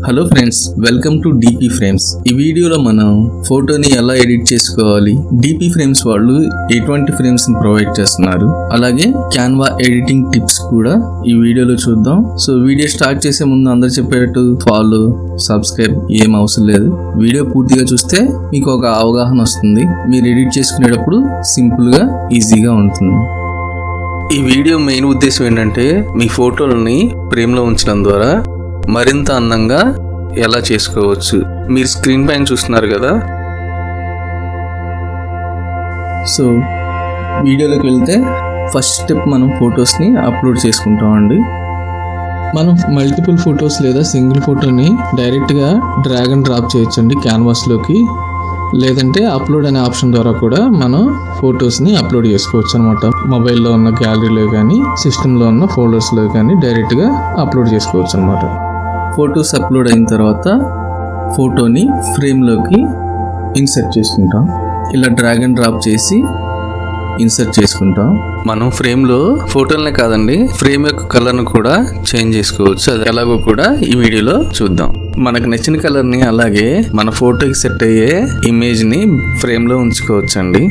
Hello friends, welcome to DP frames. ఈ వీడియోలో మనం ఫోటోని ఎలా ఎడిట్ చేసుకోవాలి, డిపి ఫ్రేమ్స్ వాళ్ళు ఎటువంటి ఫ్రేమ్స్ ని ప్రొవైడ్ చేస్తున్నారు, అలాగే క్యాన్వా ఎడిటింగ్ టిప్స్ కూడా ఈ వీడియోలో చూద్దాం. సో వీడియో స్టార్ట్ చేసే ముందు అందరు చెప్పేటట్టు ఫాలో, సబ్స్క్రైబ్ ఏం అవసరం లేదు. వీడియో పూర్తిగా చూస్తే మీకు ఒక అవగాహన వస్తుంది. మీరు ఎడిట్ చేసుకునేటప్పుడు సింపుల్ గా ఈజీగా ఉంటుంది. ఈ వీడియో మెయిన్ ఉద్దేశం ఏంటంటే మీ ఫోటోలని ఫ్రేమ్లో ఉంచడం ద్వారా మరింత అందంగా ఎలా చేసుకోవచ్చు. మీరు స్క్రీన్ పైన చూస్తున్నారు కదా. సో వీడియోలోకి వెళ్తే ఫస్ట్ స్టెప్ మనం ఫొటోస్ని అప్లోడ్ చేసుకుంటామండి. మనం మల్టిపుల్ ఫొటోస్ లేదా సింగిల్ ఫోటోని డైరెక్ట్గా డ్రాగ్ అండ్ డ్రాప్ చేయొచ్చండి క్యాన్వాస్లోకి. లేదంటే అప్లోడ్ అనే ఆప్షన్ ద్వారా కూడా మనం ఫొటోస్ని అప్లోడ్ చేసుకోవచ్చు అనమాట. మొబైల్లో ఉన్న గ్యాలరీలో కానీ సిస్టంలో ఉన్న ఫోల్డర్స్లో కానీ డైరెక్ట్గా అప్లోడ్ చేసుకోవచ్చు అనమాట. ఫొటోస్ అప్లోడ్ అయిన తర్వాత ఫోటోని ఫ్రేమ్లోకి ఇన్సర్ట్ చేసుకుంటాం. ఇలా డ్రాగ్ అండ్ డ్రాప్ చేసి ఇన్సర్ట్ చేసుకుంటాం. మనం ఫ్రేమ్లో ఫోటోలనే కాదండి, ఫ్రేమ్ యొక్క కలర్ను కూడా చేంజ్ చేసుకోవచ్చు. అది ఎలాగో కూడా ఈ వీడియోలో చూద్దాం. మనకు నచ్చిన కలర్ని అలాగే మన ఫోటోకి సెట్ అయ్యే ఇమేజ్ని ఫ్రేమ్లో ఉంచుకోవచ్చు అండి.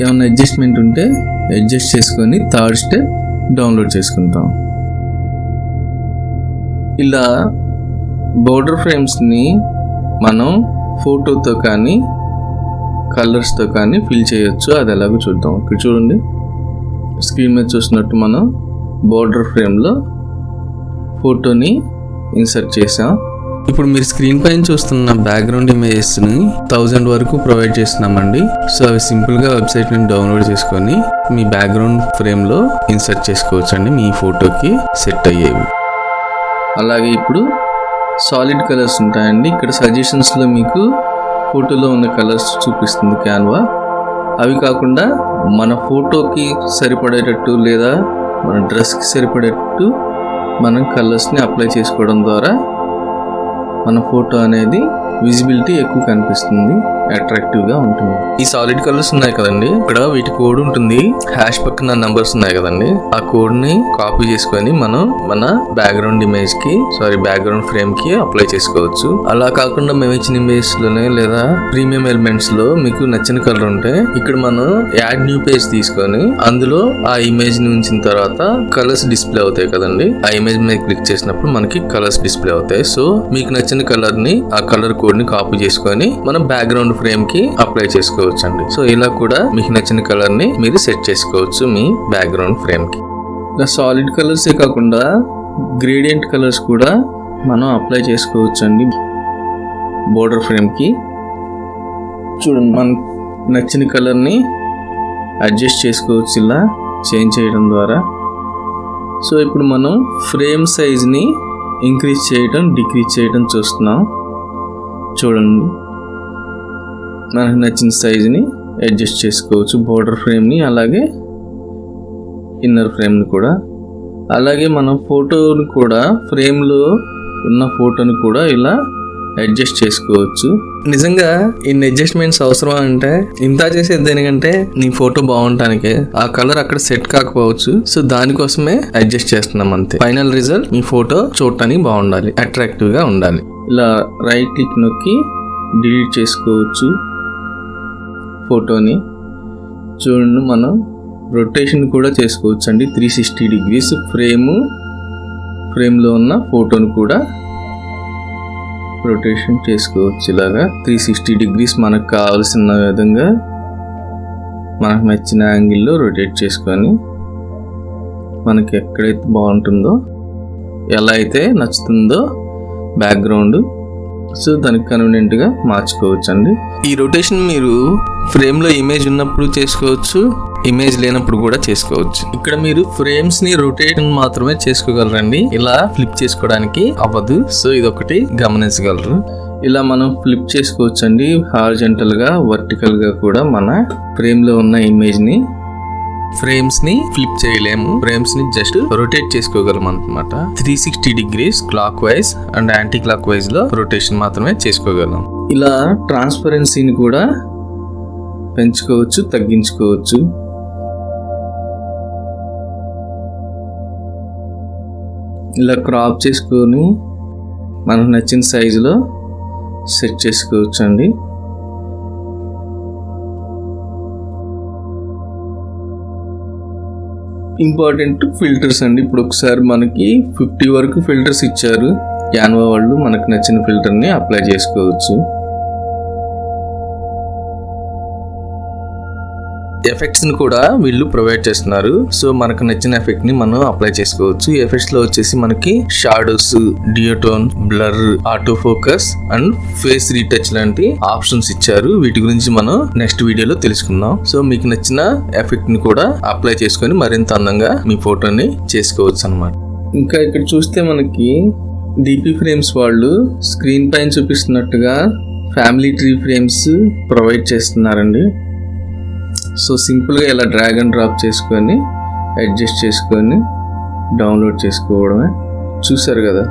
ఏమైనా అడ్జస్ట్మెంట్ ఉంటే అడ్జస్ట్ చేసుకొని థర్డ్ స్టెప్ డౌన్లోడ్ చేసుకుంటాం. ఇలా బోర్డర్ ఫ్రేమ్స్ని మనం ఫోటోతో కానీ కలర్స్తో కానీ ఫిల్ చేయొచ్చు. అది ఎలాగో చూద్దాం. ఇక్కడ చూడండి, స్క్రీన్ మీద చూసినట్టు మనం బోర్డర్ ఫ్రేమ్లో ఫోటోని ఇన్సర్ట్ చేసాం. ఇప్పుడు మీరు స్క్రీన్ పైన చూస్తున్న బ్యాక్గ్రౌండ్ ఇమేజెస్ని 1000 వరకు ప్రొవైడ్ చేస్తున్నామండి. సో అవి సింపుల్గా వెబ్సైట్ నుంచి డౌన్లోడ్ చేసుకొని మీ బ్యాక్గ్రౌండ్ ఫ్రేమ్లో ఇన్సర్ట్ చేసుకోవచ్చు అండి, మీ ఫోటోకి సెట్ అయ్యేవి. అలాగే ఇప్పుడు సాలిడ్ కలర్స్ ఉంటాయండి. ఇక్కడ సజెషన్స్లో మీకు ఫోటోలో ఉన్న కలర్స్ చూపిస్తుంది క్యాన్వా. అవి కాకుండా మన ఫోటోకి సరిపడేటట్టు లేదా మన డ్రెస్కి సరిపడేటట్టు మనం కలర్స్ని అప్లై చేసుకోవడం ద్వారా మన ఫోటో అనేది విజిబిలిటీ ఎక్కువ కనిపిస్తుంది, అట్రాక్టివ్గా ఉంటుంది. ఈ సాలిడ్ కలర్స్ ఉన్నాయి కదండి, ఇక్కడ వీటి కోడ్ ఉంటుంది. హ్యాష్ పక్కన నంబర్స్ ఉన్నాయి కదండి, ఆ కోడ్ని కాపీ చేసుకొని మనం మన బ్యాక్గ్రౌండ్ బ్యాక్గ్రౌండ్ ఫ్రేమ్ కి అప్లై చేసుకోవచ్చు. అలా కాకుండా మేము ఇచ్చిన ఇమేజ్ లోనే లేదా ప్రీమియం ఎలిమెంట్స్ లో మీకు నచ్చిన కలర్ ఉంటే ఇక్కడ మనం యాడ్ న్యూ పేజ్ తీసుకొని అందులో ఆ ఇమేజ్ ని ఉంచిన తర్వాత కలర్స్ డిస్ప్లే అవుతాయి కదండి. ఆ ఇమేజ్ మీద క్లిక్ చేసినప్పుడు మనకి కలర్స్ డిస్ప్లే అవుతాయి. సో మీకు నచ్చిన కలర్ ని, ఆ కలర్ కోడ్ ని కాపీ చేసుకొని మనం బ్యాక్గ్రౌండ్ ఫ్రేమ్ కి అప్లై చేసుకోవచ్చు అండి. సో ఇలా కూడా మీకు నచ్చిన కలర్ ని మీరు సెట్ చేసుకోవచ్చు మీ బ్యాక్గ్రౌండ్ ఫ్రేమ్ కి. ఇలా సాలిడ్ కలర్సే కాకుండా గ్రేడియంట్ కలర్స్ కూడా మనం అప్లై చేసుకోవచ్చు అండి బోర్డర్ ఫ్రేమ్ కి. చూడండి, మనకు నచ్చిన కలర్ ని అడ్జస్ట్ చేసుకోవచ్చు ఇలా చేంజ్ చేయడం ద్వారా. సో ఇప్పుడు మనం ఫ్రేమ్ సైజ్ ని ఇంక్రీజ్ చేయడం, డిక్రీజ్ చేయడం చూస్తున్నాం. చూడండి, మనకు నచ్చిన సైజుని అడ్జస్ట్ చేసుకోవచ్చు బోర్డర్ ఫ్రేమ్ని, అలాగే ఇన్నర్ ఫ్రేమ్ని కూడా. అలాగే మనం ఫోటోని కూడా ఫ్రేమ్లో ఉన్న ఫోటోని కూడా ఇలా అడ్జస్ట్ చేసుకోవచ్చు. నిజంగా ఇన్ని అడ్జస్ట్మెంట్స్ అవసరం అంటే ఇంత చేసేది దేనికంటే నీ ఫోటో బాగుంటానికే. ఆ కలర్ అక్కడ సెట్ కాకపోవచ్చు, సో దానికోసమే అడ్జస్ట్ చేస్తున్నాం అంతే. ఫైనల్ రిజల్ట్ మీ ఫోటో చూడటానికి బాగుండాలి, అట్రాక్టివ్ గా ఉండాలి. ఇలా రైట్ క్లిక్ నొక్కి డిలీట్ చేసుకోవచ్చు ఫోటోని. చూడండి, మనం రొటేషన్ కూడా చేసుకోవచ్చు అండి. 360 degrees ఫ్రేమ్లో ఉన్న ఫోటోని కూడా రొటేషన్ చేసుకోవచ్చు. ఇలాగా 360 degrees మనకు కావాల్సిన విధంగా మనకు నచ్చిన యాంగిల్లో రొటేట్ చేసుకొని మనకి ఎక్కడైతే బాగుంటుందో, ఎలా అయితే నచ్చుతుందో బ్యాక్గ్రౌండ్, సో దానికి కన్వీనియంట్గా మార్చుకోవచ్చు అండి. ఈ రొటేషన్ మీరు ఫ్రేమ్లో ఇమేజ్ ఉన్నప్పుడు చేసుకోవచ్చు, ఇమేజ్ లేనప్పుడు కూడా చేసుకోవచ్చు. ఇక్కడ మీరు ఫ్రేమ్స్ ని రొటేషన్ మాత్రమే చేసుకోగలరండి, ఇలా ఫ్లిప్ చేసుకోవడానికి అవ్వదు. సో ఇదొకటి గమనించగలరు. ఇలా మనం ఫ్లిప్ చేసుకోవచ్చు అండి, హారిజంటల్ గా, వర్టికల్ గా కూడా మన ఫ్రేమ్ లో ఉన్న ఇమేజ్ ని. ఫ్రేమ్స్ ని ఫ్లిప్ చేయలేము, ఫ్రేమ్స్ ని జస్ట్ రొటేట్ చేసుకోగలం అన్నమాట. 360 degrees clock wise and anti clock wise లో రొటేషన్ మాత్రమే చేసుకోగలం. ఇలా ట్రాన్స్పరెన్సీని కూడా పెంచుకోవచ్చు, తగ్గించుకోవచ్చు. ఇలా క్రాప్ చేసుకొని మనకు నచ్చిన సైజులో సెట్ చేసుకోవచ్చు అండి. ఇంపార్టెంట్ ఫిల్టర్స్ అండి. ఇప్పుడు ఒకసారి మనకి 50 వరకు ఫిల్టర్స్ ఇచ్చారు. క్యాన్వా వాళ్ళు మనకు నచ్చిన ఫిల్టర్ని అప్లై చేసుకోవచ్చు. ఎఫెక్ట్స్ని కూడా వీళ్ళు ప్రొవైడ్ చేస్తున్నారు. సో మనకు నచ్చిన ఎఫెక్ట్ని మనం అప్లై చేసుకోవచ్చు. ఎఫెక్ట్స్లో వచ్చేసి మనకి shadows, duotone, blur, auto focus and face retouch లాంటి ఆప్షన్స్ ఇచ్చారు. వీటి గురించి మనం నెక్స్ట్ వీడియోలో తెలుసుకుందాం. సో మీకు నచ్చిన ఎఫెక్ట్ని కూడా అప్లై చేసుకొని మరింత అందంగా మీ ఫోటోని చేసుకోవచ్చు అన్నమాట. ఇంకా ఇక్కడ చూస్తే మనకి డిపి ఫ్రేమ్స్ వాళ్ళు స్క్రీన్ పైన చూపిస్తున్నట్టుగా ఫ్యామిలీ ట్రీ ఫ్రేమ్స్ ప్రొవైడ్ చేస్తున్నారండి. సో సింపుల్గా ఇలా డ్రాగ్ అండ్ డ్రాప్ చేసుకొని అడ్జస్ట్ చేసుకొని డౌన్లోడ్ చేసుకోవడమే. చూసారు కదా,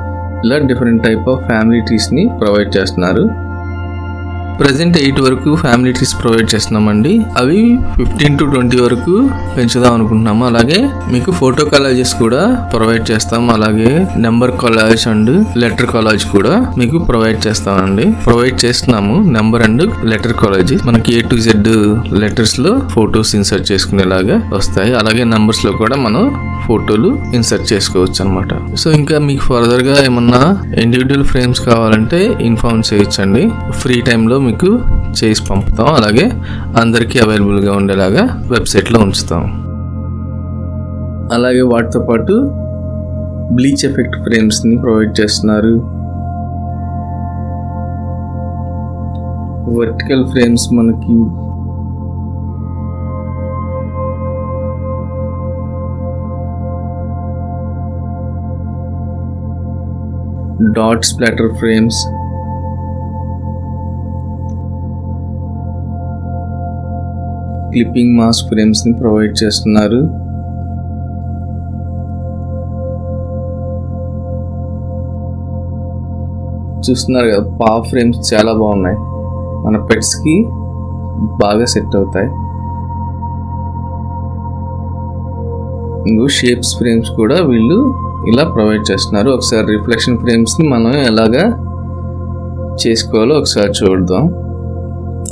ఇలా డిఫరెంట్ టైప్ ఆఫ్ ఫ్యామిలీ ట్రీస్ని ప్రొవైడ్ చేస్తున్నారు. ప్రజెంట్ 8 వరకు ఫ్యామిలీ ట్రీస్ ప్రొవైడ్ చేస్తున్నామండి. అవి 15 to 20 వరకు పెంచుదాం అనుకుంటున్నాము. అలాగే మీకు ఫోటో కాలేజెస్ కూడా ప్రొవైడ్ చేస్తాం. అలాగే number college and letter college కూడా మీకు ప్రొవైడ్ చేస్తామండి. ప్రొవైడ్ చేస్తున్నాము నెంబర్ అండ్ లెటర్ కాలేజ్. మనకి A to Z లెటర్స్ లో ఫొటోస్ ఇన్సర్ట్ చేసుకునేలాగా వస్తాయి. అలాగే నంబర్స్ లో కూడా మనం ఫోటోలు ఇన్సర్ట్ చేసుకోవచ్చు అనమాట. సో ఇంకా మీకు ఫర్దర్ గా ఏమన్నా ఇండివిజువల్ ఫ్రేమ్స్ కావాలంటే ఇన్ఫార్మ్ చేయొచ్చండి. ఫ్రీ టైంలో మీకు చేసి పంపుతాం. అలాగే అందరికీ అవైలబుల్గా ఉండేలాగా వెబ్సైట్లో ఉంచుతాం. అలాగే వాటితో పాటు బ్లీచ్ ఎఫెక్ట్ ఫ్రేమ్స్ని ప్రొవైడ్ చేస్తున్నారు. వర్టికల్ ఫ్రేమ్స్ మనకి dot splatter frames, clipping mask frames ని ప్రొవైడ్ చేస్తున్నారు. చూస్తున్నారు కదా, పా ఫ్రేమ్స్ చాలా బాగున్నాయి. మన పెట్స్ కి బాగా సెట్ అవుతాయి. ఇంకో షేప్స్ ఫ్రేమ్స్ కూడా వీళ్ళు ఇలా ప్రొవైడ్ చేస్తున్నారు. ఒకసారి రిఫ్లెక్షన్ ఫ్రేమ్స్ ని మనం ఎలాగా చేసుకోవాలో ఒకసారి చూద్దాం.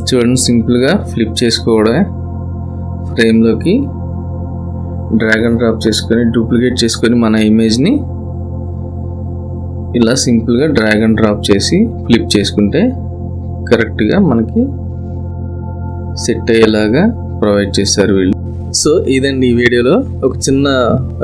చూడండి, సింపుల్గా ఫ్లిప్ చేసుకోవడమే. ఫ్రేమ్లోకి డ్రాగ్ అండ్ డ్రాప్ చేసుకొని డూప్లికేట్ చేసుకొని మన ఇమేజ్ని ఇలా సింపుల్గా డ్రాగ్ అండ్ డ్రాప్ చేసి ఫ్లిప్ చేసుకుంటే కరెక్ట్గా మనకి సెట్ అయ్యేలాగా ప్రొవైడ్ చేశారు వీళ్ళు. సో ఇదండి ఈ వీడియోలో ఒక చిన్న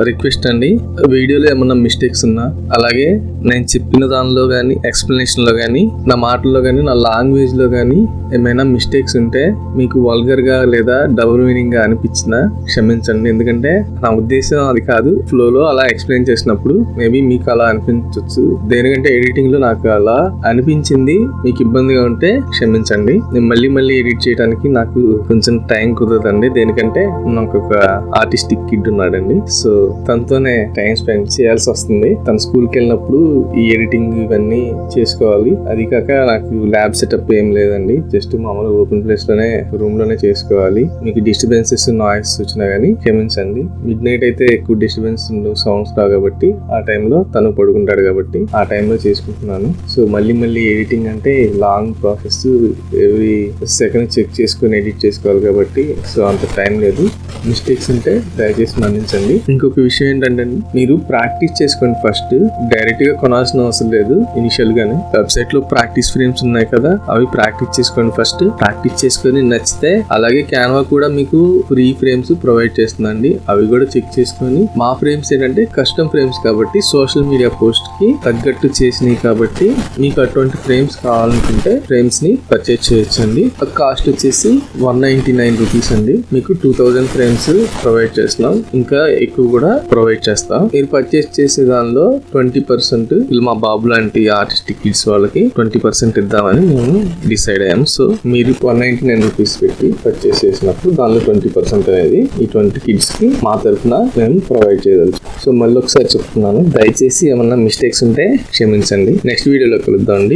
రిక్వెస్ట్ అండి. వీడియోలో ఏమన్నా మిస్టేక్స్ ఉన్నా, అలాగే నేను చెప్పిన దానిలో కానీ ఎక్స్ప్లెనేషన్లో కానీ నా మాటల్లో కానీ నా లాంగ్వేజ్లో కానీ ఏమైనా మిస్టేక్స్ ఉంటే మీకు వల్గర్గా లేదా డబుల్ మీనింగ్గా అనిపించినా క్షమించండి. ఎందుకంటే నా ఉద్దేశం అది కాదు. ఫ్లోలో అలా ఎక్స్ప్లెయిన్ చేసినప్పుడు మేబీ మీకు అలా అనిపించవచ్చు. దేనికంటే ఎడిటింగ్లో నాకు అలా అనిపించింది. మీకు ఇబ్బందిగా ఉంటే క్షమించండి. నేను మళ్ళీ ఎడిట్ చేయడానికి నాకు కొంచెం టైం కుదరదండి. దేనికంటే నాకు ఒక ఆర్టిస్టిక్ కిడ్ ఉన్నాడండి. సో తనతోనే టైం స్పెండ్ చేయాల్సి వస్తుంది. తన స్కూల్కి వెళ్ళినప్పుడు ఈ ఎడిటింగ్ ఇవన్నీ చేసుకోవాలి. అది కాక నాకు ల్యాబ్ సెటప్ ఏం లేదండి. జస్ట్ మామూలు ఓపెన్ ప్లేస్ లోనే రూమ్ లోనే చేసుకోవాలి. మీకు డిస్టర్బెన్సెస్, నాయిస్ వచ్చినా గానీ క్షమించండి. మిడ్ నైట్ అయితే ఎక్కువ డిస్టర్బెన్స్ సౌండ్స్ రావు కాబట్టి ఆ టైంలో తను పడుకుంటాడు కాబట్టి ఆ టైంలో చేసుకుంటున్నాను. సో మళ్ళీ ఎడిటింగ్ అంటే long process. Every second check చేసుకుని ఎడిట్ చేసుకోవాలి కాబట్టి సో అంత టైం లేదు. మిస్టేక్స్ ఉంటే దయచేసి మన్నించండి. ఇంకొక విషయం ఏంటంటే మీరు ప్రాక్టీస్ చేసుకోండి. ఫస్ట్ డైరెక్ట్ గా కొనాల్సిన అవసరం లేదు. ఇనిషియల్ గానే వెబ్సైట్ లో ప్రాక్టీస్ ఫ్రేమ్స్ ఉన్నాయి కదా, అవి ప్రాక్టీస్ చేసుకోండి. ఫస్ట్ ప్రాక్టీస్ చేసుకొని నచ్చితే, అలాగే క్యాన్వా కూడా మీకు ఫ్రీ ఫ్రేమ్స్ ప్రొవైడ్ చేస్తుందండి. అవి కూడా చెక్ చేసుకొని, మా ఫ్రేమ్స్ ఏంటంటే కస్టమ్ ఫ్రేమ్స్ కాబట్టి సోషల్ మీడియా పోస్ట్ కి తగ్గట్టు చేసినాయి కాబట్టి మీకు అటువంటి ఫ్రేమ్స్ కావాలనుకుంటే ఫ్రేమ్స్ ని పర్చేజ్ చేయొచ్చండి. కాస్ట్ వచ్చేసి 199 రూపీస్ అండి. మీకు 2000 ఫ్రేమ్స్ ప్రొవైడ్ చేస్తున్నాం. ఇంకా ఎక్కువ కూడా ప్రొవైడ్ చేస్తాం. మీరు పర్చేస్ చేసే దానిలో 20% మా బాబు లాంటి ఆర్టిస్టిక్ కిడ్స్ వాళ్ళకి 20% ఇద్దామని మేము డిసైడ్ అయ్యాము. సో మీరు 199 రూపీస్ పెట్టి పర్చేస్ చేసినప్పుడు దానిలో 20% అనేది ఈ 20 కిడ్స్ కి మా తరఫున మేము ప్రొవైడ్ చేయగలుగుతాం. సో మళ్ళీ ఒకసారి చెప్తున్నాను, దయచేసి ఏమన్నా మిస్టేక్స్ ఉంటే క్షమించండి. నెక్స్ట్ వీడియోలో కలుద్దాం అండి.